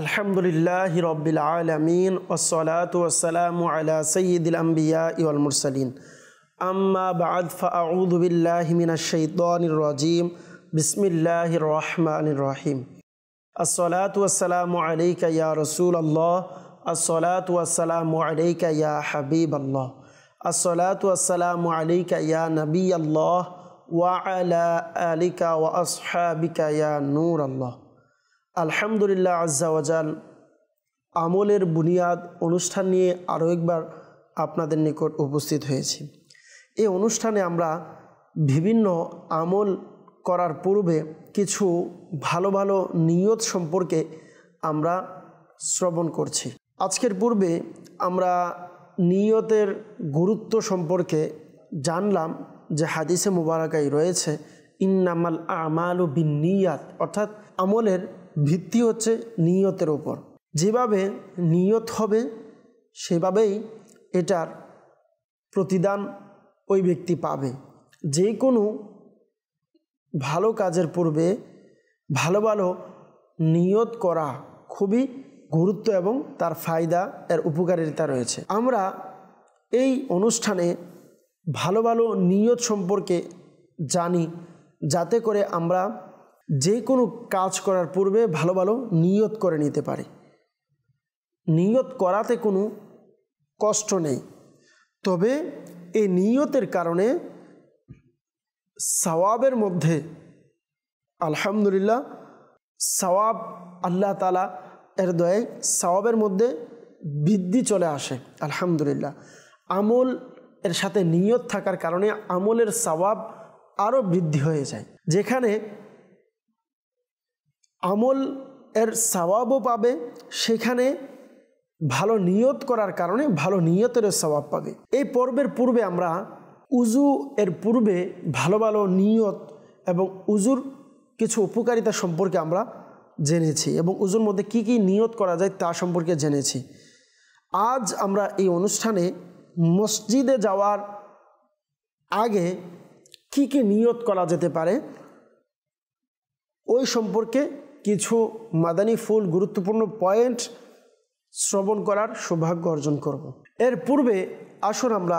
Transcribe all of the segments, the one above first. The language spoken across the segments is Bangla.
আলহামদুলিল্লাহি রাব্বিল আলামিন ওয়াসসালাতু ওয়াসসালামু আলা সাইয়্যিদিল আমবিয়া ওয়াল মুরসালিন আম্মা বা'দ ফাআউযু বিল্লাহি মিনাশ শাইতানির রাজীম বিসমিল্লাহির রহমানির রহিম আসসালাতু ওয়াসসালামু আলাইকা ইয়া রাসূলুল্লাহ আসসালাতু ওয়াসসালামু আলাইকা ইয়া হাবিবাল্লাহ আসসালাতু ওয়াসসালামু আলাইকা ইয়া নাবিয়াল্লাহ ওয়া আলা আলিকা ওয়া আসহাবিকা ইয়া নূরাল্লাহ। আলহামদুলিল্লাহ আজ্জা ওয়াজাল আমলের বুনিয়াদ অনুষ্ঠান নিয়ে আরও একবার আপনাদের নিকট উপস্থিত হয়েছি। এই অনুষ্ঠানে আমরা বিভিন্ন আমল করার পূর্বে কিছু ভালো ভালো নিয়ত সম্পর্কে আমরা শ্রবণ করছি। আজকের পূর্বে আমরা নিয়তের গুরুত্ব সম্পর্কে জানলাম যে হাদিসে মুবারাকায় রয়েছে ইন্নামাল আমালু বিন্নিয়াত, অর্থাৎ আমলের ভিত্তি হচ্ছে নিয়তের উপর। যেভাবে নিয়ত হবে সেভাবেই এটার প্রতিদান ওই ব্যক্তি পাবে। যে কোনো ভালো কাজের পূর্বে ভালো ভালো নিয়ত করা খুবই গুরুত্ব এবং তার ফায়দা এর উপকারিতা রয়েছে। আমরা এই অনুষ্ঠানে ভালো ভালো নিয়ত সম্পর্কে জানি, যাতে করে আমরা যে কোনো কাজ করার পূর্বে ভালো ভালো নিয়ত করে নিতে পারি। নিয়ত করাতে কোনো কষ্ট নেই, তবে এই নিয়তের কারণে সওয়াবের মধ্যে আলহামদুলিল্লাহ সওয়াব আল্লাহ তাআলা এর দয়ায় সওয়াবের মধ্যে বৃদ্ধি চলে আসে। আলহামদুলিল্লাহ আমল এর সাথে নিয়ত থাকার কারণে আমলের সওয়াব আরও বৃদ্ধি হয়ে যায়। যেখানে আমল এর সওয়াবও পাবে, সেখানে ভালো নিয়ত করার কারণে ভালো নিয়তের সওয়াব পাবে। এই পর্বের পূর্বে আমরা উজু এর পূর্বে ভালো ভালো নিয়ত এবং উজুর কিছু উপকারিতা সম্পর্কে আমরা জেনেছি এবং উজুর মধ্যে কি কি নিয়ত করা যায় তা সম্পর্কে জেনেছি। আজ আমরা এই অনুষ্ঠানে মসজিদে যাওয়ার আগে কি কি নিয়ত করা যেতে পারে ওই সম্পর্কে কিছু মাদানী ফুল গুরুত্বপূর্ণ পয়েন্ট শ্রবণ করার সৌভাগ্য অর্জন করব। এর পূর্বে আসুন আমরা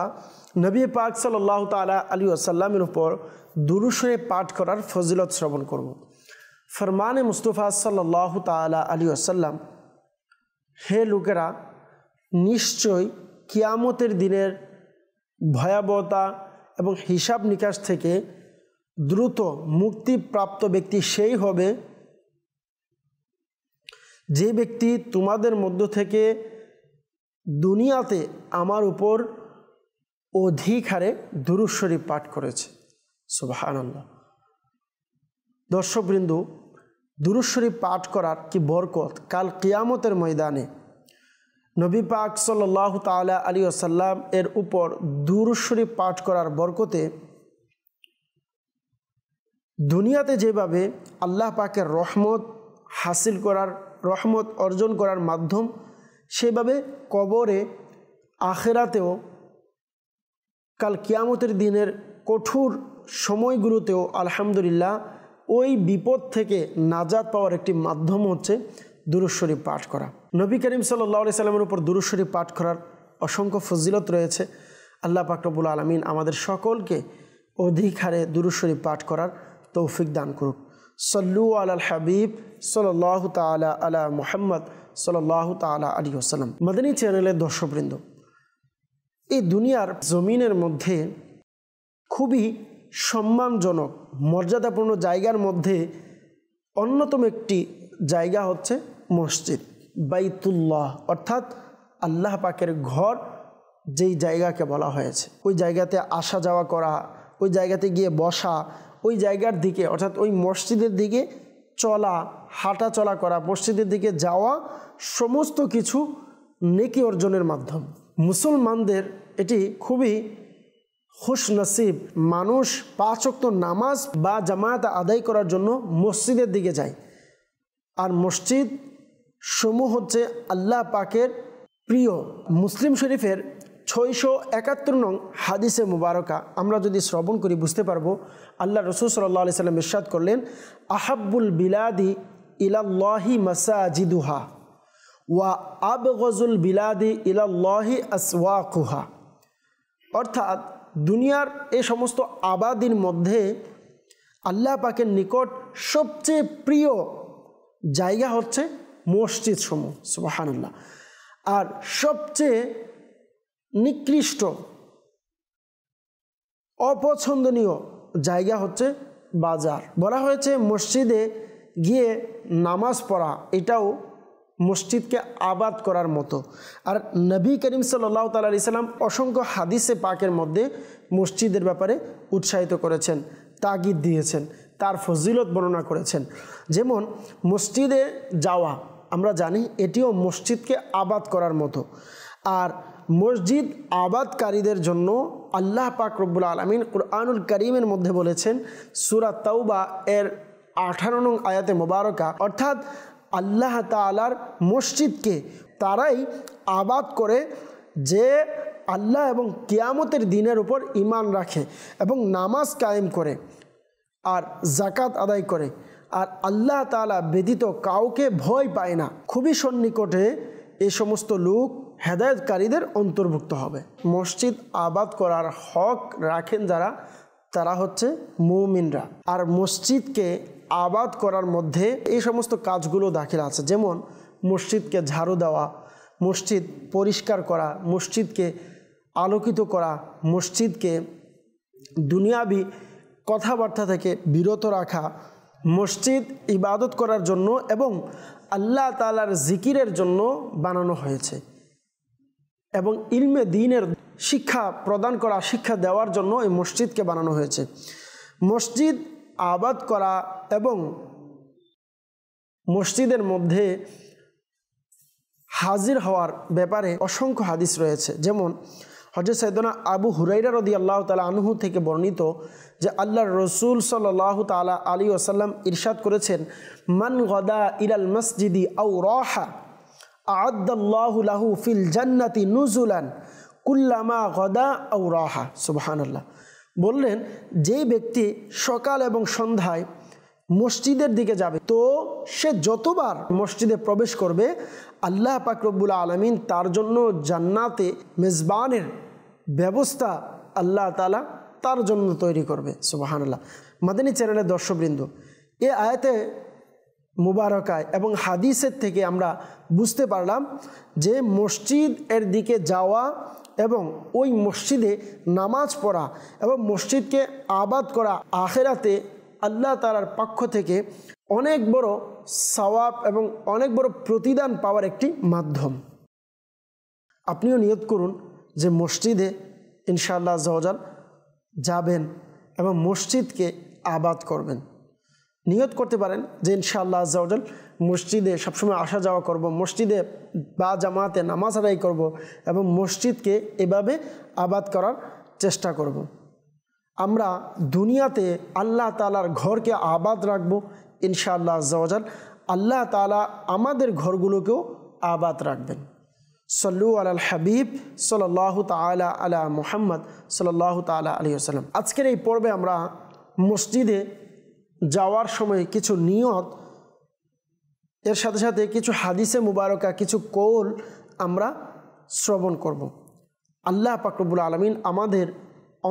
নবী পাক সাল্লাল্লাহু তাআলা আলাইহি ওয়াসাল্লামের উপর দুরূদ শরীফ পাঠ করার ফজিলত শ্রবণ করব। ফরমানে মুস্তাফা সাল্লাল্লাহু তাআলা আলাইহি ওয়াসাল্লাম, হে লোকেরা, নিশ্চয় কিয়ামতের দিনের ভয়াবহতা এবং হিসাব নিকাশ থেকে দ্রুত মুক্তিপ্রাপ্ত ব্যক্তি সেই হবে যে ব্যক্তি তোমাদের মধ্য থেকে দুনিয়াতে আমার উপর অধিক হারে দুরূদ শরীফ পাঠ করেছে। সুবহানাল্লাহ। দর্শকবৃন্দ, দুরূদ শরীফ পাঠ করার কি বরকত! কাল কিয়ামতের ময়দানে নবী পাক সাল্লাল্লাহু তাআলা আলাইহি ওয়াসাল্লাম এর উপর দুরূদ শরীফ পাঠ করার বরকতে দুনিয়াতে যেভাবে আল্লাহ পাকের রহমত হাসিল করার, রহমত অর্জন করার মাধ্যম, সেভাবে কবরে আখিরাতেও কাল কিয়ামতের দিনের কঠোর সময়গুলোতেও আলহামদুলিল্লাহ ওই বিপদ থেকে নাজাত পাওয়ার একটি মাধ্যম হচ্ছে দুরূদ শরীফ পাঠ করা। নবী করিম সাল্লাল্লাহু আলাইহি সাল্লামের উপর দুরূদ শরীফ পাঠ করার অসংখ্য ফজিলত রয়েছে। আল্লাহ পাক রব্বুল আলামিন আমাদের সকলকে অধিক হারে দুরূদ শরীফ পাঠ করার তৌফিক দান করুক। সল্লু আলাল হাবিব সাল্লাল্লাহু তাআলা আলা মুহাম্মদ সাল্লাল্লাহু তাআলা আলাইহি ওয়াসাল্লাম। মাদানী চ্যানেলের দর্শকবৃন্দ, এই দুনিয়ার জমিনের মধ্যে খুবই সম্মানজনক মর্যাদাপূর্ণ জায়গার মধ্যে অন্যতম একটি জায়গা হচ্ছে মসজিদ, বাইতুল্লাহ, অর্থাৎ আল্লাহ পাকের ঘর যেই জায়গাকে বলা হয়েছে। ওই জায়গাতে আসা যাওয়া করা, ওই জায়গাতে গিয়ে বসা, ওই জায়গার দিকে অর্থাৎ ওই মসজিদের দিকে চলা, হাঁটা চলা করা, মসজিদের দিকে যাওয়া, সমস্ত কিছু নেকি অর্জনের মাধ্যম। মুসলমানদের এটি খুবই খুশনসিব, মানুষ 5 ওয়াক্ত নামাজ বা জামায়াত আদায় করার জন্য মসজিদের দিকে যায়। আর মসজিদ সমূহ হচ্ছে আল্লাহ পাকের প্রিয়। মুসলিম শরীফের 671 নং হাদিসে মুবারকা আমরা যদি শ্রবণ করি বুঝতে পারবো, আল্লাহ রাসূল সাল্লাল্লাহু আলাইহি সাল্লাম ইরশাদ করলেন, আহাব্বুল বিলাদি ইলাল্লাহি মাসাজিদুহা, ওয়া আবগজুল বিলাদি ইলাল্লাহি আসওয়াকুহা, অর্থাৎ দুনিয়ার এই সমস্ত আবাদির মধ্যে আল্লাহ পাকের নিকট সবচেয়ে প্রিয় জায়গা হচ্ছে মসজিদ সমূহ, সুবহানাল্লাহ। আর সবচেয়ে নিকৃষ্ট অপছন্দনীয় জায়গা হচ্ছে বাজার। বলা হয়েছে মসজিদে গিয়ে নামাজ পড়া এটাও মসজিদকে আবাদ করার মতো। আর নবী করিম সাল্লাল্লাহু তাআলা আলাইহি সাল্লাম অসংখ্য হাদিসে পাকের মধ্যে মসজিদের ব্যাপারে উৎসাহিত করেছেন, তাগিদ দিয়েছেন, তার ফজিলত বর্ণনা করেছেন। যেমন মসজিদে যাওয়া আমরা জানি এটিও মসজিদকে আবাদ করার মতো। আর মসজিদ আবাদকারীদের জন্য আল্লাহ পাক রব্বুল আলামিন কুরআনুল কারীমের মধ্যে বলেছেন সূরা তাওবা এর 18 নং আয়াতে মোবারকা, অর্থাৎ আল্লাহ তাআলার মসজিদকে তারাই আবাদ করে যে আল্লাহ এবং কিয়ামতের দিনের উপর ঈমান রাখে এবং নামাজ কায়েম করে আর যাকাত আদায় করে আর আল্লাহ তাআলা ব্যতীত কাউকে ভয় পায় না। খুবই সন্নিকটে এই সমস্ত লোক হেদায়েতকারীদের অন্তর্ভুক্ত হবে। মসজিদ আবাদ করার হক রাখেন যারা, তারা হচ্ছে মুমিনরা। আর মসজিদকে আবাদ করার মধ্যে এই সমস্ত কাজগুলো দাখিল আছে, যেমন মসজিদকে ঝাড়ু দেওয়া, মসজিদ পরিষ্কার করা, মসজিদকে আলোকিত করা, মসজিদকে দুনিয়াবি কথাবার্তা থেকে বিরত রাখা, মসজিদ ইবাদত করার জন্য এবং আল্লাহ তাআলার জিকিরের জন্য বানানো হয়েছে এবং ইলমে দ্বীনের শিক্ষা প্রদান করা, শিক্ষা দেওয়ার জন্য এই মসজিদকে বানানো হয়েছে। মসজিদ আবাদ করা এবং মসজিদের মধ্যে হাজির হওয়ার ব্যাপারে অসংখ্য হাদিস রয়েছে। যেমন হযরত সাইয়েদনা আবু হুরায়রা রাদিয়াল্লাহু তাআলা আনহু থেকে বর্ণিত যে আল্লাহর রাসূল সাল্লাল্লাহু তাআলা আলাইহি ওয়াসাল্লাম ইরশাদ করেছেন, মান গাদা ইলাল মসজিদি আও রাহা আ'আদ্দাল্লাহু লাহু ফিল জান্নাতি নুজুলান কুল্লামা গাদা আও রাহা। সুবহানাল্লাহ। বললেন যে ব্যক্তি সকাল এবং সন্ধ্যায় মসজিদের দিকে যাবে তো সে যতবার মসজিদে প্রবেশ করবে আল্লাহ পাক রব্বুল আলামিন তার জন্য জান্নাতে মেজবানের ব্যবস্থা আল্লাহ তাআলা তার জন্য তৈরি করবে। সুবহানাল্লাহ। মাদানী চ্যানেলের দর্শকবৃন্দ, এই আয়াতে মুবারকায় এবং হাদিসের থেকে আমরা বুঝতে পারলাম যে মসজিদ এর দিকে যাওয়া এবং ওই মসজিদে নামাজ পড়া এবং মসজিদকে আবাদ করা আখিরাতে আল্লাহ তাআলার পক্ষ থেকে অনেক বড় সওয়াব এবং অনেক বড় প্রতিদান পাওয়ার একটি মাধ্যম। আপনিও নিয়ত করুন যে মসজিদে ইনশাআল্লাহ আজ্জা ওয়া জাল যাবেন এবং মসজিদকে আবাদ করবেন। নিয়ত করতে পারেন যে ইনশাআল্লাহ আজ্জা ওয়া জাল মসজিদে সবসময় আসা যাওয়া করব, মসজিদে বা জামাতে নামাজ আদায় করব এবং মসজিদকে এভাবে আবাদ করার চেষ্টা করব। আমরা দুনিয়াতে আল্লাহ তাআলার ঘরকে আবাদ রাখব ইনশাআল্লাহ আজ্জা ওয়া জাল। আল্লাহ তাআলা আমাদের ঘরগুলোকেও আবাদ রাখবেন। সল্লু আলাল হাবিব সাল্লাল্লাহু তাআলা আলা মুহাম্মদ সাল্লাল্লাহু তাআলা আলাইহি ওয়াসাল্লাম। আজকের এই পর্বে আমরা মসজিদে যাওয়ার সময় কিছু নিয়ত, এর সাথে সাথে কিছু হাদিসে মুবারকা, কিছু কৌল আমরা শ্রবণ করব। আল্লাহ পাক রব্বুল আলামিন আমাদের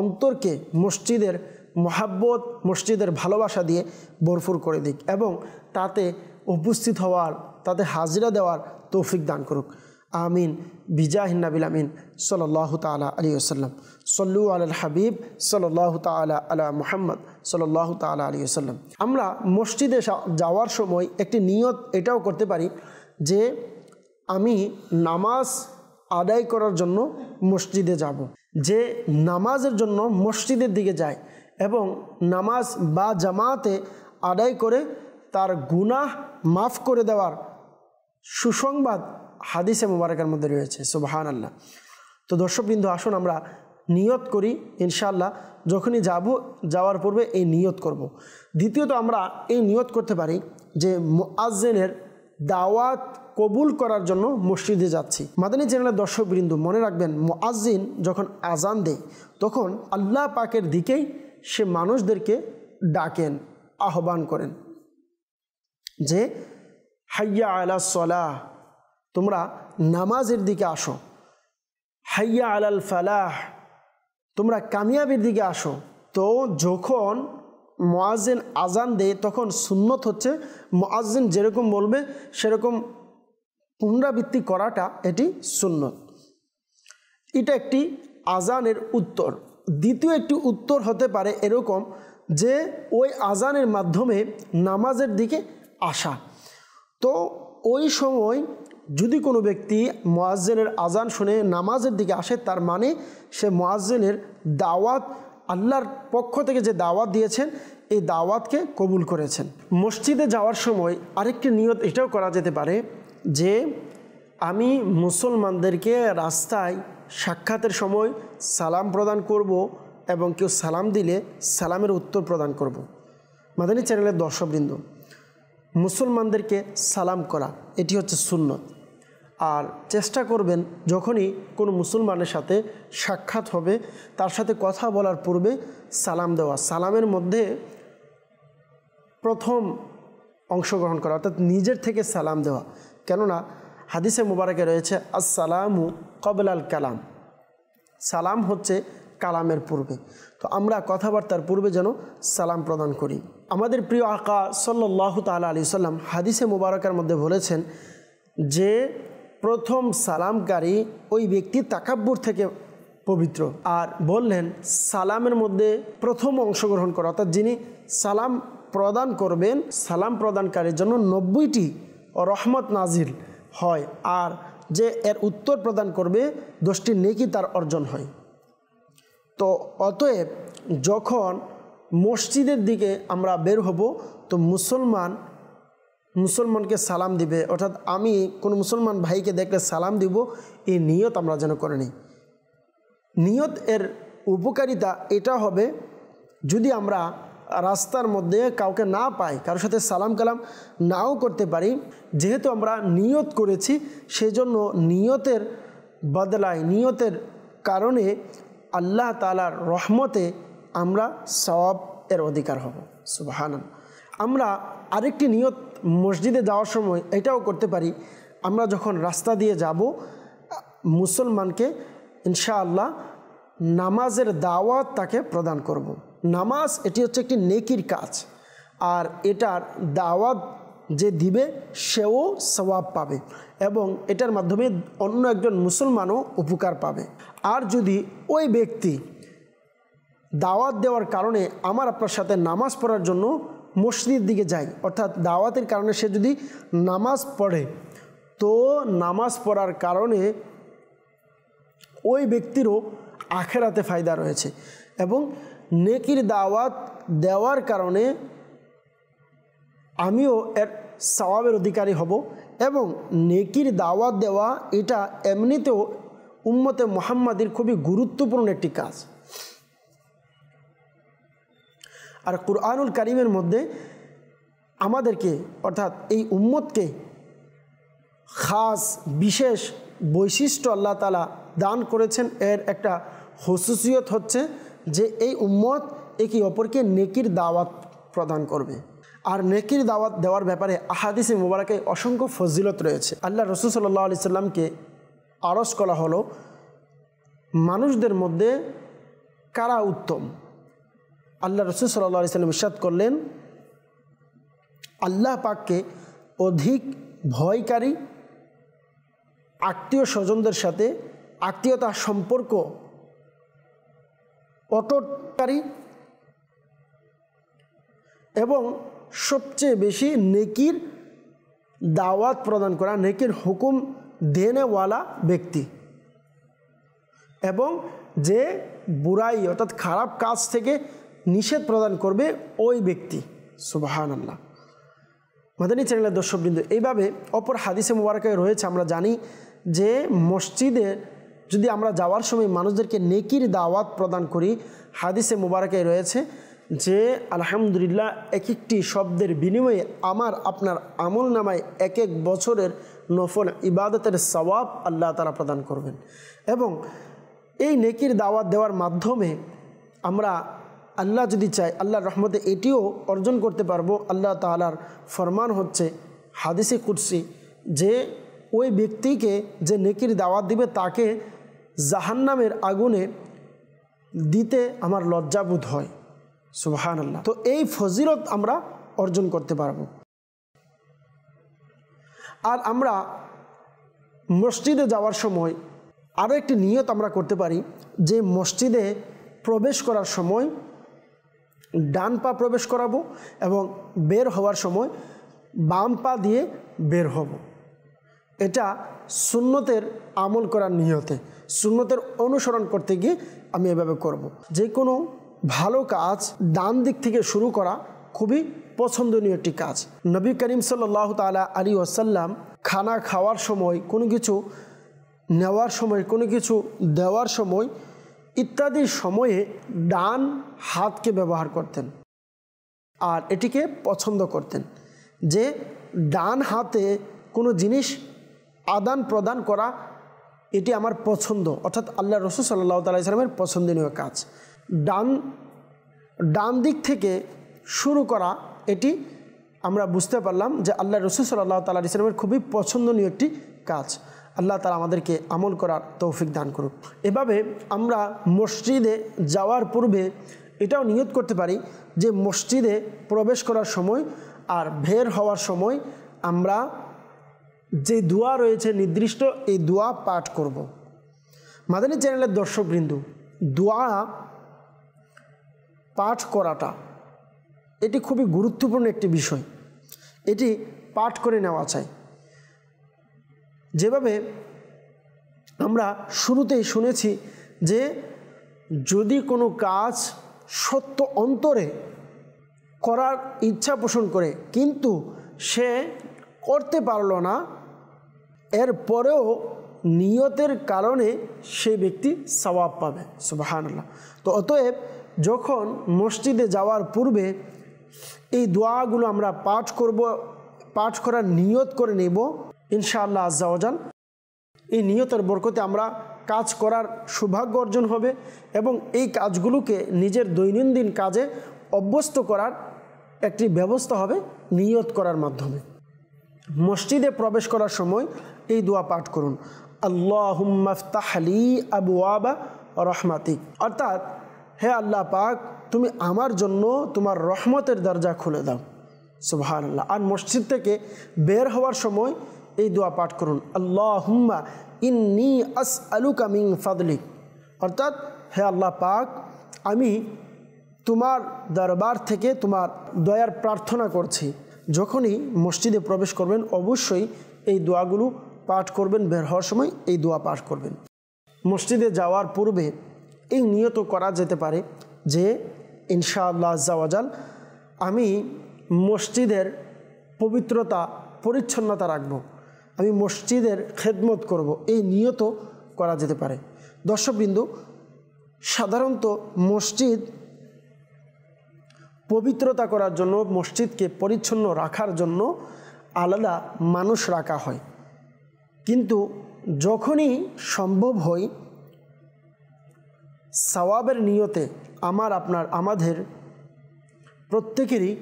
অন্তরকে মসজিদের মহাব্বত, মসজিদের ভালোবাসা দিয়ে ভরপুর করে দিক এবং তাতে উপস্থিত হওয়ার, তাতে হাজিরা দেওয়ার তৌফিক দান করুক। আমিন বিজাহিন নাবিল আমিন সাল্লাল্লাহু তাআলা আলাইহি ওয়াসাল্লাম। সল্লু আলাল হাবিব সাল্লাল্লাহু তাআলা আলা মুহাম্মদ সাল্লাল্লাহু তাআলা আলাইহি ওয়াসাল্লাম। আমরা মসজিদে যাওয়ার সময় একটি নিয়ত এটাও করতে পারি যে আমি নামাজ আদায় করার জন্য মসজিদে যাব। যে নামাজের জন্য মসজিদের দিকে যায় এবং নামাজ বা জামাতে আদায় করে তার গুনাহ মাফ করে দেওয়ার সুসংবাদ হাদিসে মুবারকার মধ্যে রয়েছে। সুবহানাল্লাহ। তো দর্শকবৃন্দ, আসুন আমরা নিয়ত করি ইনশাআল্লাহ, যখনই যাব যাওয়ার পূর্বে এই নিয়ত করব। দ্বিতীয়ত আমরা এই নিয়ত করতে পারি যে মুআজ্জিনের দাওয়াত কবুল করার জন্য মসজিদে যাচ্ছি। মাদানী চ্যানেলের দর্শকবৃন্দ, মনে রাখবেন মুআজ্জিন যখন আজান দেয় তখন আল্লাহ পাকের দিকেই সে মানুষদেরকে ডাকেন, আহ্বান করেন যে হাইয়া আলা সলাহ। তোমরা নামাজের দিকে আসো, হাইয়া আলাল ফালাহ, তোমরা কামিয়াবির দিকে আসো। তো যখন মুয়াজ্জিন আজান দেয় তখন সুন্নত হচ্ছে মুয়াজ্জিন যেরকম বলবে সেরকম পুনরাবৃত্তি করাটা এটি সুন্নত। এটা একটি আজানের উত্তর। দ্বিতীয় একটি উত্তর হতে পারে এরকম যে ওই আজানের মাধ্যমে নামাজের দিকে আসা। তো ওই সময় যদি কোনো ব্যক্তি মুয়াজ্জিনের আজান শুনে নামাজের দিকে আসে, তার মানে সে মুয়াজ্জিনের দাওয়াত, আল্লাহর পক্ষ থেকে যে দাওয়াত দিয়েছেন এই দাওয়াতকে কবুল করেছেন। মসজিদে যাওয়ার সময় আরেকটি নিয়ত এটাও করা যেতে পারে যে আমি মুসলমানদেরকে রাস্তায় সাক্ষাতের সময় সালাম প্রদান করব এবং কেউ সালাম দিলে সালামের উত্তর প্রদান করব। মাদানী চ্যানেলের দর্শকবৃন্দ, মুসলমানদেরকে সালাম করা এটি হচ্ছে সুন্নত। আর চেষ্টা করবেন যখনই কোনো মুসলমানের সাথে সাক্ষাৎ হবে তার সাথে কথা বলার পূর্বে সালাম দেওয়া। সালামের মধ্যে প্রথম অংশগ্রহণ করা, অর্থাৎ নিজের থেকে সালাম দেওয়া। কেননা হাদিসে মুবারকে রয়েছে আসসালামু ক্বাবলাল কালাম, সালাম হচ্ছে কালামের পূর্বে। তো আমরা কথাবার্তার পূর্বে যেন সালাম প্রদান করি। আমাদের প্রিয় আকা সাল্লাল্লাহু তাআলা আলাইহি সাল্লাম হাদিসে মুবারকের মধ্যে বলেছেন যে প্রথম সালামকারী ওই ব্যক্তি তাকাব্বুর থেকে পবিত্র। আর বললেন সালামের মধ্যে প্রথম অংশগ্রহণ করা, অর্থাৎ যিনি সালাম প্রদান করবেন সালাম প্রদানকারীর জন্য 90টি রহমত নাজিল হয়, আর যে এর উত্তর প্রদান করবে 10টি নেকি তার অর্জন হয়। তো অতএব যখন মসজিদের দিকে আমরা বের হব তো মুসলমানকে সালাম দিবে, অর্থাৎ আমি কোনো মুসলমান ভাইকে দেখলে সালাম দিব, এই নিয়ত আমরা যেন করে নিই। নিয়ত এর উপকারিতা এটা হবে যদি আমরা রাস্তার মধ্যে কাউকে না পাই, কারোর সাথে সালাম কালাম নাও করতে পারি, যেহেতু আমরা নিয়ত করেছি সেজন্য নিয়তের বদলায়, নিয়তের কারণে আল্লাহ তাআলার রহমতে আমরা সওয়াব এর অধিকার হব। সুবহানাল্লাহ। আমরা আরেকটি নিয়ত মসজিদে যাওয়ার সময় এটাও করতে পারি, আমরা যখন রাস্তা দিয়ে যাব মুসলমানকে ইনশাআল্লাহ নামাজের দাওয়াত তাকে প্রদান করব। নামাজ এটি হচ্ছে একটি নেকির কাজ, আর এটার দাওয়াত যে দিবে সেও সওয়াব পাবে এবং এটার মাধ্যমে অন্য একজন মুসলমানও উপকার পাবে। আর যদি ওই ব্যক্তি দাওয়াত দেওয়ার কারণে আমার আপনার সাথে নামাজ পড়ার জন্য মসজিদের দিকে যায়, অর্থাৎ দাওয়াতের কারণে সে যদি নামাজ পড়ে, তো নামাজ পড়ার কারণে ওই ব্যক্তিরও আখিরাতে ফায়দা রয়েছে এবং নেকির দাওয়াত দেওয়ার কারণে আমিও এর সওয়াবের অধিকারী হব। এবং নেকির দাওয়াত দেওয়া এটা এমনিতেও উম্মতে মুহাম্মাদির খুবই গুরুত্বপূর্ণ একটি কাজ। আর কুরআনুল কারীমের মধ্যে আমাদেরকে অর্থাৎ এই উম্মতকে খাস বিশেষ বৈশিষ্ট্য আল্লাহ তাআলা দান করেছেন। এর একটা হুসুসিয়ত হচ্ছে যে এই উম্মত একে অপরকে নেকির দাওয়াত প্রদান করবে। আর নেকির দাওয়াত দেওয়ার ব্যাপারে আহাদিসে মুবারাকে অসংখ্য ফজিলত রয়েছে। আল্লাহ রাসূল সাল্লাল্লাহু আলাইহি সাল্লামকে আরজ করা হলো মানুষদের মধ্যে কারা উত্তম। আল্লাহ রাসূল সাল্লাল্লাহু আলাইহি সাল্লাম ইরশাদ করলেন, আল্লাহ পাককে অধিক ভয়কারী, আত্মীয় স্বজনদের সাথে আত্মীয়তা সম্পর্ক অটুটকারী এবং সবচেয়ে বেশি নেকির দাওয়াত প্রদান করা, নেকির হুকুম দেনেওয়ালা ব্যক্তি এবং যে বুরাই অর্থাৎ খারাপ কাজ থেকে নিষেধ প্রদান করবে ওই ব্যক্তি। সুবহানাল্লাহ। মাদানী চ্যানেলের দর্শকবৃন্দ, এইভাবে অপর হাদিসে মুবারকে রয়েছে, আমরা জানি যে মসজিদে যদি আমরা যাওয়ার সময় মানুষদেরকে নেকির দাওয়াত প্রদান করি, হাদিসে মুবারকে রয়েছে যে আলহামদুলিল্লাহ এক একটি শব্দের বিনিময়ে আমার আপনার আমল নামায় এক এক বছরের নফল ইবাদতের সওয়াব আল্লাহ তাআলা প্রদান করবেন। এবং এই নেকির দাওয়াত দেওয়ার মাধ্যমে আমরা আল্লাহ যদি চাই আল্লাহর রহমতে এটিও অর্জন করতে পারবো। আল্লাহ তাআলার ফরমান হচ্ছে হাদিসে কুদসি যে ওই ব্যক্তিকে যে নেকির দাওয়াত দিবে তাকে জাহান্নামের আগুনে দিতে আমার লজ্জাবোধ হয়। সুবহানাল্লাহ। তো এই ফজিলত আমরা অর্জন করতে পারবো। আর আমরা মসজিদে যাওয়ার সময় আরও একটি নিয়ত আমরা করতে পারি যে মসজিদে প্রবেশ করার সময় ডান পা প্রবেশ করাবো এবং বের হওয়ার সময় বাম পা দিয়ে বের হব। এটা সুন্নতের আমল করার নিয়তে, সুন্নতের অনুসরণ করতে গিয়ে আমি এভাবে করব। যে কোনো ভালো কাজ ডান দিক থেকে শুরু করা খুবই পছন্দনীয় একটি কাজ। নবী করিম সাল্লাল্লাহু তাআলা আলাইহি ওয়াসাল্লাম খানা খাওয়ার সময়, কোনো কিছু নেওয়ার সময়, কোনো কিছু দেওয়ার সময় ইত্যাদি সময়ে ডান হাতকে ব্যবহার করতেন আর এটিকে পছন্দ করতেন যে ডান হাতে কোনো জিনিস আদান প্রদান করা এটি আমার পছন্দ, অর্থাৎ আল্লাহ রাসূল সাল্লাল্লাহু তাআলা আলাইহি সাল্লামের পছন্দনীয় কাজ। ডান দিক থেকে শুরু করা এটি আমরা বুঝতে পারলাম যে আল্লাহ রাসূল সাল্লাল্লাহু তাআলা আলাইহি সাল্লামের খুবই পছন্দনীয় একটি কাজ। আল্লাহ তাআলা আমাদেরকে আমল করার তৌফিক দান করুন। এভাবে আমরা মসজিদে যাওয়ার পূর্বে এটাও নিয়ত করতে পারি যে মসজিদে প্রবেশ করার সময় আর বের হওয়ার সময় আমরা যে দোয়া রয়েছে নির্দিষ্ট, এই দোয়া পাঠ করব। মাদানী চ্যানেলের দর্শকবৃন্দ, দোয়া পাঠ করাটা এটি খুবই গুরুত্বপূর্ণ একটি বিষয়। এটি পাঠ করে নেওয়া চাই। যেভাবে আমরা শুরুতেই শুনেছি যে যদি কোনো কাজ সত্য অন্তরে করার ইচ্ছা পোষণ করে কিন্তু সে করতে পারল না, এরপরেও নিয়তের কারণে সেই ব্যক্তি সওয়াব পাবে। সুবহানাল্লাহ। তো অতএব যখন মসজিদে যাওয়ার পূর্বে এই দোয়াগুলো আমরা পাঠ করব, পাঠ করার নিয়ত করে নেব ইনশাআল্লাহ আজ্জা ওয়া জাল। এই নিয়তের বরকতে আমরা কাজ করার সৌভাগ্য অর্জন হবে এবং এই কাজগুলোকে নিজের দৈনন্দিন কাজে অভ্যস্ত করার একটি ব্যবস্থা হবে নিয়ত করার মাধ্যমে। মসজিদে প্রবেশ করার সময় এই দোয়া পাঠ করুন, আল্লাহুম্মা ইফতাহ লি আবওয়াবা রাহমাতিক, অর্থাৎ হে আল্লাহ পাক তুমি আমার জন্য তোমার রহমতের দরজা খুলে দাও। সুবহানাল্লাহ। আর মসজিদ থেকে বের হওয়ার সময় এই দোয়া পাঠ করুন, আল্লাহুম্মা ইন্নী আসআলুকা মিন ফাদলিক, অর্থাৎ হে আল্লাহ পাক আমি তোমার দরবার থেকে তোমার দয়ার প্রার্থনা করছি। যখনই মসজিদে প্রবেশ করবেন অবশ্যই এই দোয়াগুলো পাঠ করবেন, বের হওয়ার সময় এই দোয়া পাঠ করবেন। মসজিদে যাওয়ার পূর্বে এই নিয়ত করা যেতে পারে যে ইনশাআল্লাহ আজ্জা ওয়া জাল আমি মসজিদের পবিত্রতা পরিচ্ছন্নতা রাখব, আমি মসজিদের খেদমত করব, এই নিয়ত করা যেতে পারে। দর্শকবৃন্দ, সাধারণত মসজিদ পবিত্রতা করার জন্য, মসজিদকে পরিচ্ছন্ন রাখার জন্য আলাদা মানুষ রাখা হয়, কিন্তু যখনই সম্ভব হয় সওয়াবের নিয়তে আমাদের প্রত্যেকেরই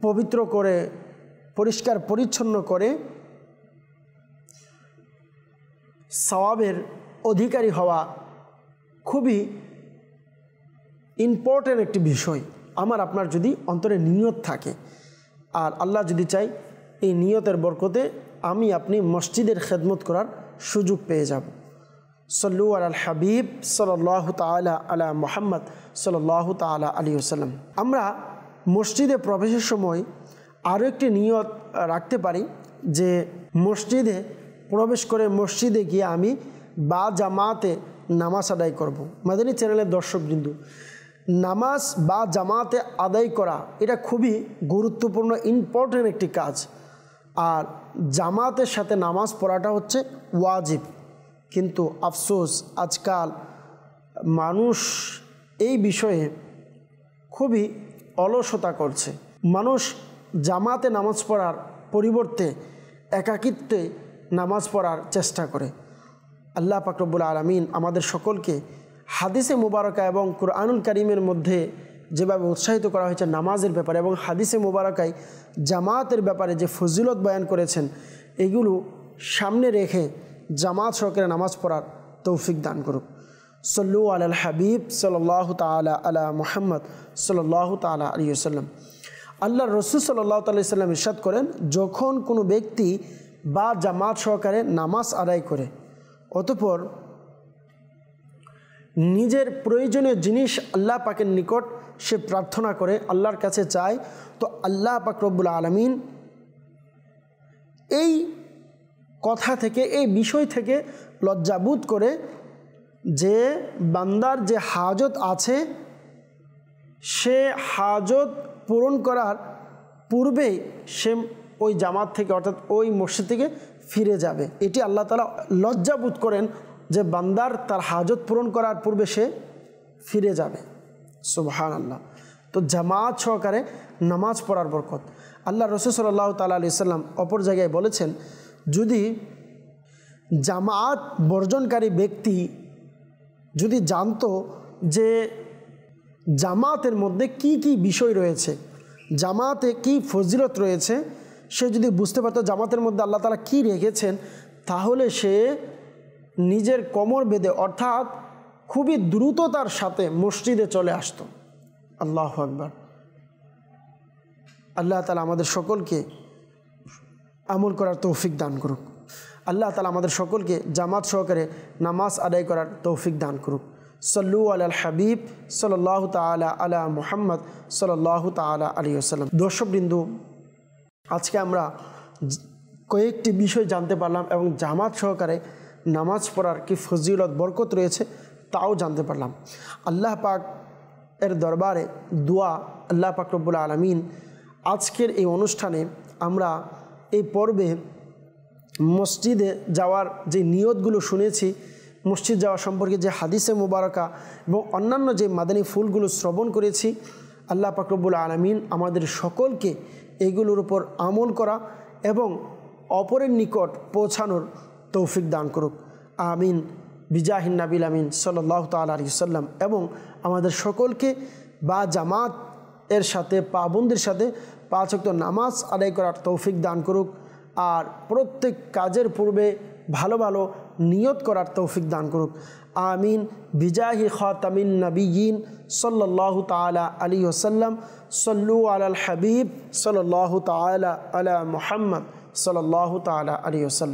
পবিত্র করে পরিষ্কার পরিচ্ছন্ন করে সওয়াবের অধিকারী হওয়া খুবই ইম্পর্টেন্ট একটি বিষয়। আপনার যদি অন্তরে নিয়ত থাকে আর আল্লাহ যদি চাই এই নিয়তের বরকতে আপনি মসজিদের খেদমত করার সুযোগ পেয়ে যাব। সল্লু আলাল হাবিব সাল্লাল্লাহু তাআলা আলা মুহাম্মদ সাল্লাল্লাহু তাআলা আলাইহি ওয়াসাল্লাম। আমরা মসজিদে প্রবেশের সময় আরও একটি নিয়ত রাখতে পারি যে মসজিদে প্রবেশ করে মসজিদে গিয়ে আমি বা জামাতে নামাজ আদায় করব। মাদানী চ্যানেলের দর্শকবৃন্দ, নামাজ বা জামাতে আদায় করা এটা খুবই গুরুত্বপূর্ণ ইম্পর্টেন্ট একটি কাজ। আর জামাতের সাথে নামাজ পড়াটা হচ্ছে ওয়াজিব, কিন্তু আফসোস আজকাল মানুষ এই বিষয়ে খুবই অলসতা করছে। মানুষ জামাতে নামাজ পড়ার পরিবর্তে একাকিত্বে নামাজ পড়ার চেষ্টা করে। আল্লাহ পাক রব্বুল আলামিন আমাদের সকলকে হাদিসে মুবারকা এবং কুরআনুল কারীমের মধ্যে যেভাবে উৎসাহিত করা হয়েছে নামাজের ব্যাপারে এবং হাদিসে মুবারকায় জামাতের ব্যাপারে যে ফজিলত বয়ান করেছেন, এগুলো সামনে রেখে জামাত সহকারে নামাজ পড়ার তৌফিক দান করুক। সল্লু আলাল হাবিব সাল্লাল্লাহু তাআলা আলা মুহাম্মদ সাল্লাল্লাহু তাআলা আলাইহি ওয়াসাল্লাম। আল্লাহর রাসূল সাল্লাল্লাহু তাআলা আলাইহি ওয়াসাল্লাম ইরশাদ করেন, যখন কোনো ব্যক্তি বা জামাত সহকারে নামাজ আদায় করে অতঃপর নিজের প্রয়োজনীয় জিনিস আল্লাহ পাকের নিকট সে প্রার্থনা করে, আল্লাহর কাছে চায়, তো আল্লাহ পাক রব্বুল আলামিন এই কথা থেকে, এই বিষয় থেকে লজ্জাবোধ করে যে বান্দার যে হাজত আছে সে হাজত পূরণ করার পূর্বেই সে ওই জামাত থেকে অর্থাৎ ওই মসজিদ থেকে ফিরে যাবে। এটি আল্লাহ তাআলা লজ্জাবোধ করেন যে বান্দার তার হাজত পূরণ করার পূর্বে সে ফিরে যাবে। সুবহানাল্লাহ। তো জামাত সহকারে নামাজ পড়ার বরকত। আল্লাহ রাসূল সাল্লাল্লাহু তাআলা আলাইহি সাল্লাম অপর জায়গায় বলেছেন, যদি জামাত বর্জনকারী ব্যক্তি যদি জানতো যে জামাতের মধ্যে কি কি বিষয় রয়েছে, জামাতে কি ফজিলত রয়েছে, সে যদি বুঝতে পারতো জামাতের মধ্যে আল্লাহ তাআলা কি রেখেছেন, তাহলে সে নিজের কোমর বেঁধে অর্থাৎ খুবই দ্রুততার সাথে মসজিদে চলে আসতো। আল্লাহু আকবার। আল্লাহ তাআলা আমাদের সকলকে আমল করার তৌফিক দান করুক। আল্লাহ তাআলা আমাদের সকলকে জামাত সহকারে নামাজ আদায় করার তৌফিক দান করুক। সল্লু আলাল হাবিব সাল্লাল্লাহু তাআলা আলা মুহাম্মদ সাল্লাল্লাহু তাআলা আলাইহি ওয়াসাল্লাম। দর্শকবৃন্দ, আজকে আমরা কয়েকটি বিষয় জানতে পারলাম এবং জামাত সহকারে নামাজ পড়ার কি ফজিলত বরকত রয়েছে তাও জানতে পারলাম। আল্লাহ পাক এর দরবারে দোয়া, আল্লাহ পাক রব্বুল আলামিন আজকের এই অনুষ্ঠানে আমরা এই পর্বে মসজিদে যাওয়ার যে নিয়তগুলো শুনেছি, মসজিদ যাওয়া সম্পর্কে যে হাদিসে মুবারকা এবং অন্যান্য যে মাদানী ফুলগুলো শ্রবণ করেছি, আল্লাহ পাক রব্বুল আলামিন আমাদের সকলকে এইগুলোর উপর আমল করা এবং অপরের নিকট পৌঁছানোর তৌফিক দান করুক। আমিন বিজাহিন নাবিল আমিন সাল্লাল্লাহু তাআলা আলাইহি ওয়াসাল্লাম। এবং আমাদের সকলকে বা জামাত এর সাথে পাবন্দির সাথে 5 ওয়াক্ত নামাজ আদায় করার তৌফিক দান করুক। আর প্রত্যেক কাজের পূর্বে ভালো ভালো নিয়ত করার তৌফিক দান করুক। আমিন বিজাহি খাতামিন নবিয়্যিন সাল্লাল্লাহু তাআলা আলাইহি ওয়াসাল্লাম। সল্লু আলাল হাবিব সাল্লাল্লাহু তাআলা আলা মুহাম্মদ সাল্লাল্লাহু তাআলা আলাইহি ওয়াসাল্লাম।